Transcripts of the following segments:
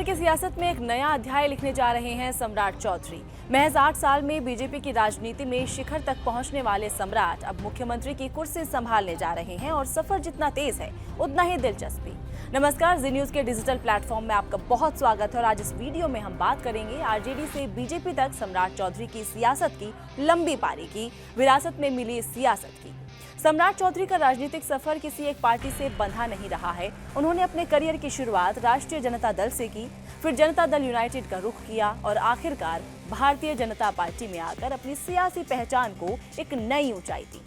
की सियासत में एक नया अध्याय लिखने जा रहे हैं सम्राट चौधरी। महज 8 साल में बीजेपी की राजनीति में शिखर तक पहुंचने वाले सम्राट अब मुख्यमंत्री की कुर्सी संभालने जा रहे हैं और सफर जितना तेज है उतना ही दिलचस्पी। नमस्कार, जी न्यूज के डिजिटल प्लेटफॉर्म में आपका बहुत स्वागत है और आज इस वीडियो में हम बात करेंगे आरजेडी से बीजेपी तक सम्राट चौधरी की सियासत की लंबी पारी की, विरासत में मिली सियासत की। सम्राट चौधरी का राजनीतिक सफर किसी एक पार्टी से बंधा नहीं रहा है। उन्होंने अपने करियर की शुरुआत राष्ट्रीय जनता दल से की, फिर जनता दल यूनाइटेड का रुख किया और आखिरकार भारतीय जनता पार्टी में आकर अपनी सियासी पहचान को एक नई ऊंचाई दी।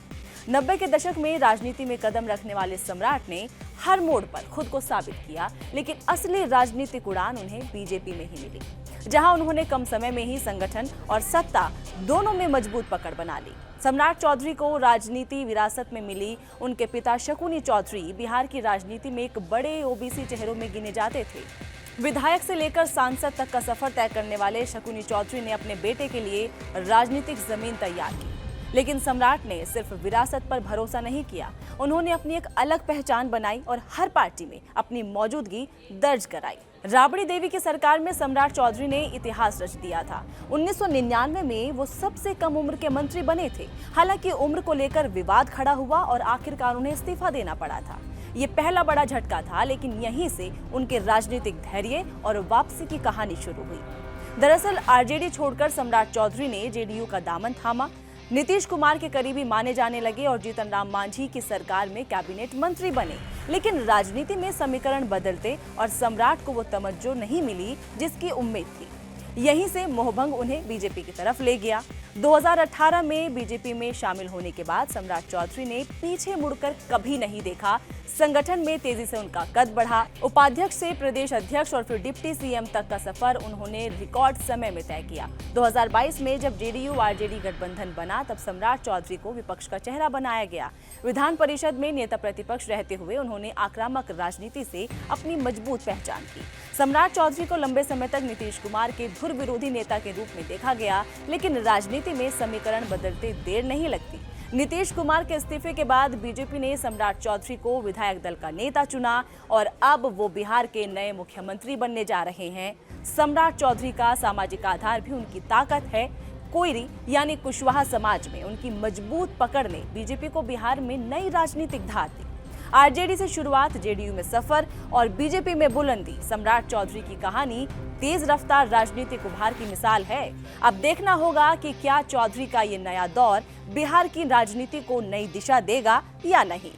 90 के दशक में राजनीति में कदम रखने वाले सम्राट ने हर मोड़ पर खुद को साबित किया, लेकिन असली राजनीतिक उड़ान उन्हें बीजेपी में ही मिली, जहां उन्होंने कम समय में ही संगठन और सत्ता दोनों में मजबूत पकड़ बना ली। सम्राट चौधरी को राजनीति विरासत में मिली। उनके पिता शकुनी चौधरी बिहार की राजनीति में एक बड़े ओबीसी चेहरों में गिने जाते थे। विधायक से लेकर सांसद तक का सफर तय करने वाले शकुनी चौधरी ने अपने बेटे के लिए राजनीतिक जमीन तैयार की, लेकिन सम्राट ने सिर्फ विरासत पर भरोसा नहीं किया। उन्होंने अपनी एक अलग पहचान बनाई और हर पार्टी में अपनी मौजूदगी दर्ज कराई। राबड़ी देवी की सरकार में सम्राट चौधरी ने इतिहास रच दिया था। 1999 में वो सबसे कम उम्र के मंत्री बने थे। हालांकि उम्र को लेकर विवाद खड़ा हुआ और आखिरकार उन्हें इस्तीफा देना पड़ा था। ये पहला बड़ा झटका था, लेकिन यहीं से उनके राजनीतिक धैर्य और वापसी की कहानी शुरू हुई। दरअसल आरजेडी छोड़कर सम्राट चौधरी ने जेडीयू का दामन थामा, नीतीश कुमार के करीबी माने जाने लगे और जीतन राम मांझी की सरकार में कैबिनेट मंत्री बने। लेकिन राजनीति में समीकरण बदलते और सम्राट को वो तवज्जो नहीं मिली जिसकी उम्मीद थी। यहीं से मोहभंग उन्हें बीजेपी की तरफ ले गया। 2018 में बीजेपी में शामिल होने के बाद सम्राट चौधरी ने पीछे मुड़कर कभी नहीं देखा। संगठन में तेजी से उनका कद बढ़ा। उपाध्यक्ष से प्रदेश अध्यक्ष और फिर डिप्टी सीएम तक का सफर उन्होंने रिकॉर्ड समय में तय किया। 2022 में जब जेडीयू आरजेडी गठबंधन बना, तब सम्राट चौधरी को विपक्ष का चेहरा बनाया गया। विधान परिषद में नेता प्रतिपक्ष रहते हुए उन्होंने आक्रामक राजनीति से अपनी मजबूत पहचान की। सम्राट चौधरी को लंबे समय तक नीतीश कुमार के धुर विरोधी नेता के रूप में देखा गया, लेकिन राजनीति में समीकरण बदलते देर नहीं लगती। नीतीश कुमार के इस्तीफे के बाद बीजेपी ने सम्राट चौधरी को विधायक दल का नेता चुना और अब वो बिहार के नए मुख्यमंत्री बनने जा रहे हैं। सम्राट चौधरी का सामाजिक आधार भी उनकी ताकत है। कोयरी यानी कुशवाहा समाज में उनकी मजबूत पकड़ ने बीजेपी को बिहार में नई राजनीतिक धार दी। आरजेडी से शुरुआत, जेडीयू में सफर और बीजेपी में बुलंदी। सम्राट चौधरी की कहानी तेज रफ्तार राजनीतिक उभार की मिसाल है। अब देखना होगा कि क्या चौधरी का ये नया दौर बिहार की राजनीति को नई दिशा देगा या नहीं।